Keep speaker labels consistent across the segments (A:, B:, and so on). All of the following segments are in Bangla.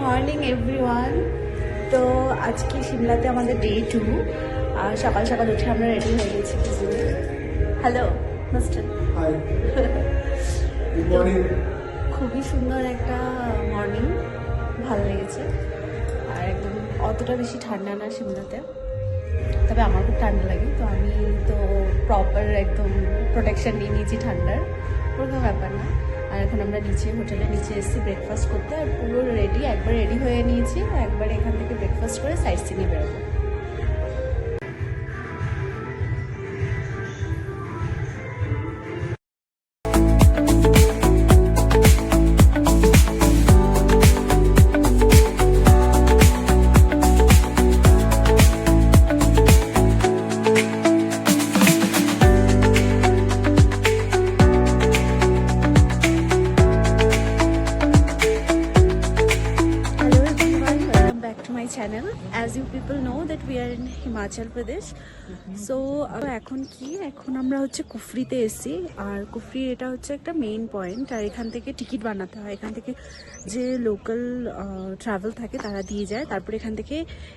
A: Morning everyone. তো আজকে সিমলাতে আমাদের ডে 2। আর সকাল সকাল উঠে আমরা রেডি হয়ে গেছি। হ্যালো মিস্টার, খুবই সুন্দর একটা মর্নিং, ভালো লেগেছে। আর একদম অতটা বেশি ঠান্ডা না সিমলাতে, তবে আমার খুব ঠান্ডা লাগে, তো আমি তো প্রপার একদম প্রোটেকশন নিয়ে নিয়েছি ঠান্ডার, কোনো ব্যাপার না। আর এখন আমরা নিচে হোটেলে নিচে এসেছি ব্রেকফাস্ট করতে, আর পুরো রেডি, একবার রেডি হয়ে নিয়েছি, একবার এখান থেকে ব্রেকফাস্ট করে সাইড সিনে বেরোবো। channel. As you people know that we are in Himachal Pradesh. So এখন আমরা হচ্ছে কুফরিতে এসেছি, আর কুফরি এটা হচ্ছে একটা মেইন পয়েন্ট, আর এখান থেকে টিকিট বানাতে হয়। এখান থেকে যে লোকাল ট্রাভেল থাকে তারা দিয়ে যায়, তারপরে এখান থেকে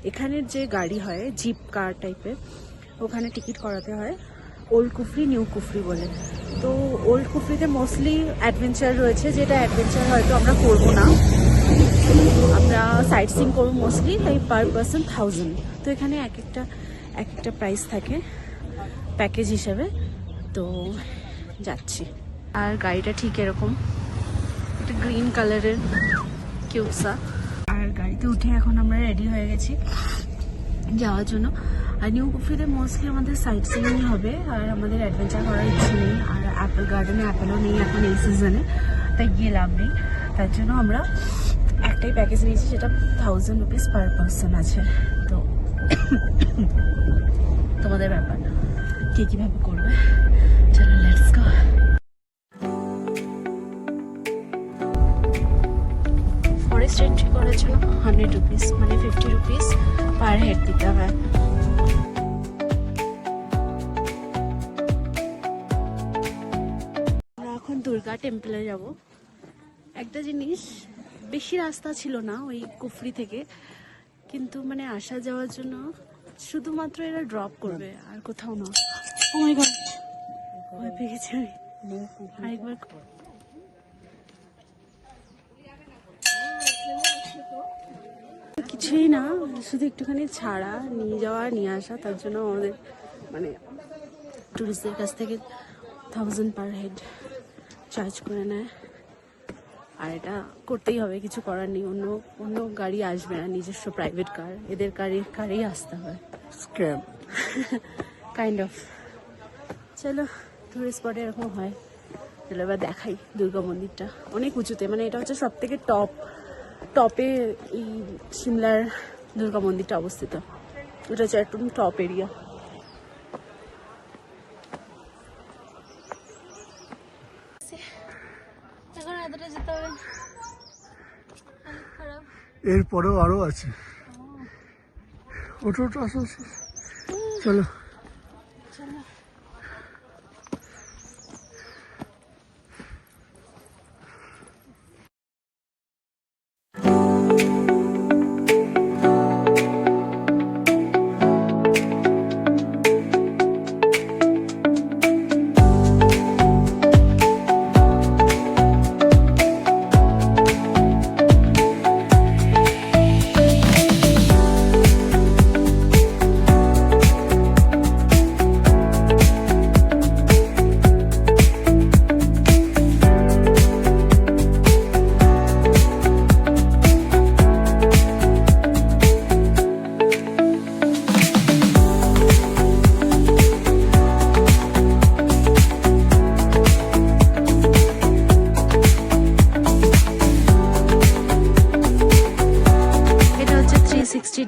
A: এখানের যে গাড়ি হয় জিপ কার টাইপের, ওখানে টিকিট করাতে হয়। ওল্ড কুফরি নিউ কুফরি বলে। তো ওল্ড কুফরিতে মোস্টলি অ্যাডভেঞ্চার রয়েছে, যেটা অ্যাডভেঞ্চার হয়তো আমরা করবো না, আমরা সাইট সিইং করবো মোস্টলি, তাই পার পারসন 1000। তো এখানে এক একটা প্রাইস থাকে প্যাকেজ হিসাবে। তো যাচ্ছি, আর গাড়িটা ঠিক এরকম একটা গ্রিন কালারের কিউসা। আর গাড়িতে উঠে এখন আমরা রেডি হয়ে গেছি যাওয়ার জন্য। আর নিউ কুফরিতে মোস্টলি আমাদের সাইট সিইংই হবে, আর আমাদের অ্যাডভেঞ্চার করার ইচ্ছে নেই। আর অ্যাপেল গার্ডেনে অ্যাপেলও নেই এখন এই সিজনে, তাই গিয়ে লাভ নেই। তার জন্য আমরা একটাই প্যাকেজ নিয়েছি, যেটা 1000 রুপিস পার পারসন আছে। তো তোমাদের ব্যাপার কে কীভাবে করবে, চলো লেটস গো। ফরেস্ট এন্ট্রি করার জন্য 100 রুপিস, মানে 50 রুপিস পার হেড দিতে হয়। আমরা এখন দুর্গা টেম্পলে যাব। একটা জিনিস, বেশি রাস্তা ছিল না ওই কুফরি থেকে, কিন্তু মানে আসা যাওয়ার জন্য শুধুমাত্র এরা ড্রপ করবে, আর কোথাও না। ও মাই গড, ভয় পেয়ে গেছি আমি। আরেকবার কিছুই না, শুধু একটুখানি ছাড়া নিয়ে যাওয়া নিয়ে আসা, তার জন্য আমাদের মানে টুরিস্টদের কাছ থেকে 1000 পার হেড চার্জ করে নেয়। আর এটা করতেই হবে, কিছু করার নেই, অন্য গাড়ি আসবে না, নিজস্ব প্রাইভেট কার, এদের কারেই আসতে হয়। Scam kind of. চলো, টুরিস্ট স্পটে এরকম হয়। চলো এবার দেখাই দুর্গা মন্দিরটা, অনেক উঁচুতে, মানে এটা হচ্ছে সব থেকে টপে এই সিমলার দুর্গা মন্দিরটা অবস্থিত। এটা হচ্ছে একদম টপ এরিয়া।
B: এরপরেও আরো আছে। ওঠো আসো, চলো।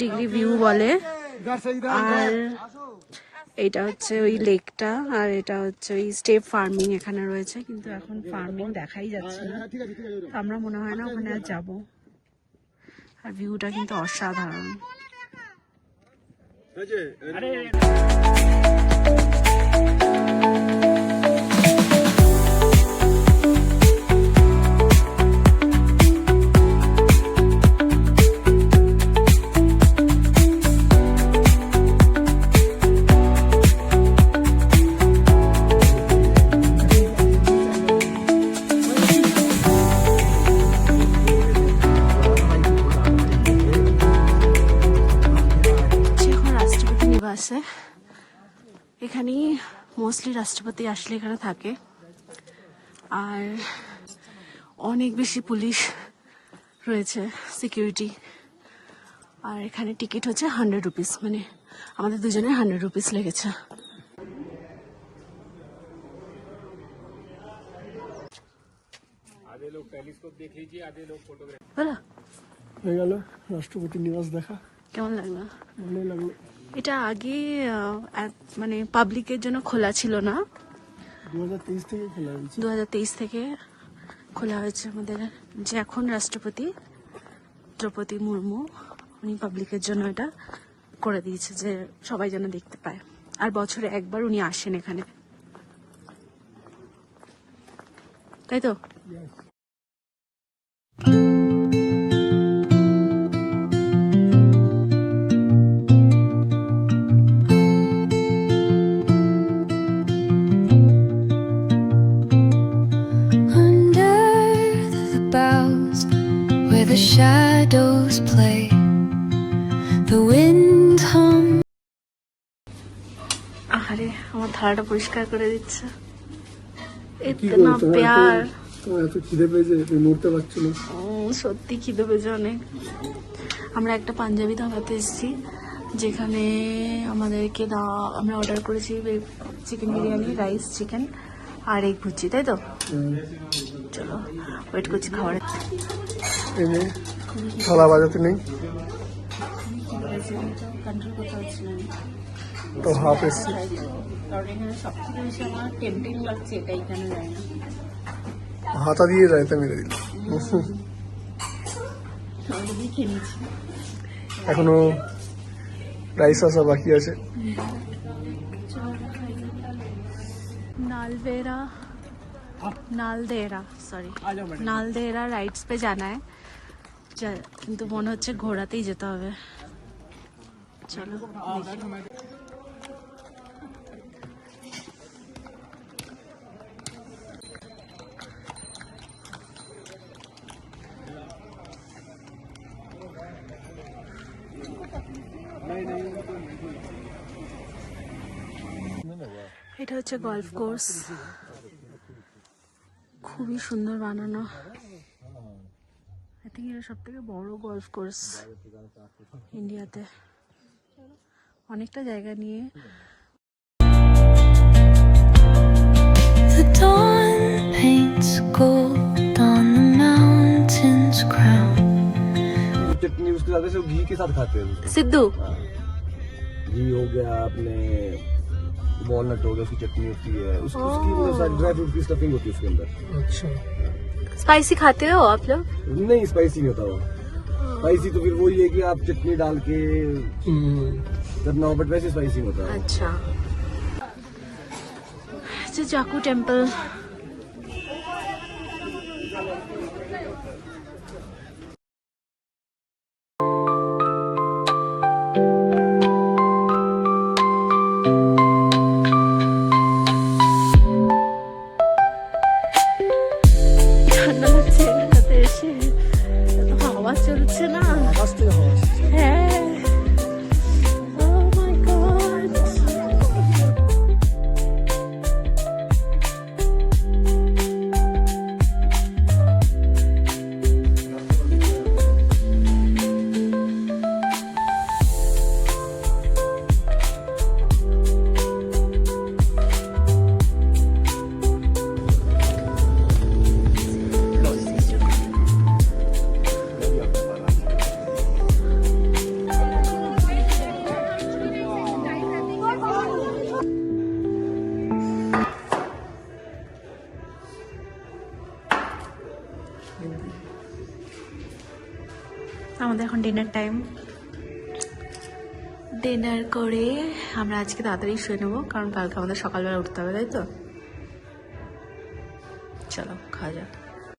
A: ডিগ্রি ভিউ বলে। আর এটা হচ্ছে ওই লেকটা, আর এটা হচ্ছে ওই স্টেপ ফার্মিং এখানে রয়েছে, কিন্তু এখন ফার্মিং দেখাই যাচ্ছে না, আমরা মনে হয় না ওখানে আর যাবো। আর ভিউটা কিন্তু অসাধারণ। এখানেই মোস্টলি রাষ্ট্রপতি আসলে এখানে থাকে, আর অনেক বেশি পুলিশ রয়েছে, সিকিউরিটি। আর এখানে টিকিট হচ্ছে 100 রুপিস, মানে আমাদের দুজনের 100 রুপিস লেগেছে। বলো,
B: হয়ে গেল রাষ্ট্রপতি নিবাস দেখা।
A: কেমন লাগলো?
B: ভালোই লাগলো।
A: এটা আগে মানে পাবলিকের জন্য খোলা ছিল না,
B: 2023 থেকে খোলা হয়েছে।
A: 2023 থেকে খোলা হয়েছে। আমাদের যে এখন রাষ্ট্রপতি দ্রৌপদী মুর্মু, উনি পাবলিকের জন্য এটা করে দিয়েছে যে সবাই যেন দেখতে পায়। আর বছরে একবার উনি আসেন এখানে, তাই তো?
C: Under the boughs where the shadows play, the wind hums.
A: আরে আমার থালাটা পরিষ্কার করে দিচ্ছে।
B: কি
A: ইতনা
B: করছো?
A: প্যার।
B: তোমার এত খিদে পেয়েছে, তুমি নড়তে পারছো না।
A: সত্যি খিদে পেয়েছে অনেক। আমরা একটা পাঞ্জাবি ধাবাতে এসেছি, যেখানে আমাদেরকে আমরা অর্ডার করেছি চিকেন বিরিয়ানি, রাইস, চিকেন আর এগ ভুজি, তাই তো? চলো ওয়েট করছি খাবারের।
B: এনে থালা বাজাতে নেই
A: কন্ট্রোল করতে পারছি না
B: তো হাফ এসছে।
A: কারণ এখানে সব থেকে বেশি আমার টেম্পটিং লাগছে এটাই, কেন যায় না।
B: হাতা দিয়ে রায়তা মেরে দিল।
A: অলরেডি খেয়ে নিচ্ছি।
B: এখনো রাইস আসা বাকি আছে।
A: नालदेहरा राइड्स पे जाना है, কিন্তু মনে হচ্ছে ঘোড়াতেই যেতে হবে। চলো এটা হচ্ছে গলফ কোর্স, খুবই সুন্দর বানানো। আই থিঙ্ক এটা সব থেকে বড় গলফ কোর্স ইন্ডিয়াতে, অনেকটা জায়গা নিয়ে।
C: The dawn paints gold on the mountain's crown.
D: चटनी उसके साथ ऐसे घी के साथ खाते हैं उसको।
A: सिद्धू
D: घी हो गया, अपने वॉलनट हो गया, उसकी चटनी होती है, उसकी मतलब सारी ड्राई फ्रूट की स्टफिंग होती है उसके अंदर।
B: আচ্ছা,
A: स्पाइसी खाते हो आप लोग?
D: नहीं स्पाइसी नहीं होता वो। स्पाइसी तो फिर वही है कि आप चटनी डाल के करना हो, बट वैसे स्पाइसी नहीं होता है।
A: अच्छा, अच्छा जाकू टेम्पल। ঠান্ডা লাগছে এখানটাতে এসে, এত হাওয়া চলছে না।
B: আকাশ থেকে হাওয়া আসছে।
A: হ্যাঁ, oh my god। আমাদের এখন ডিনার টাইম। ডিনার করে আমরা আজকে তাড়াতাড়ি শুয়ে নেবো, কারণ কালকে আমাদের সকালবেলা উঠতে হবে, তাই তো? চলো খাওয়া যাক।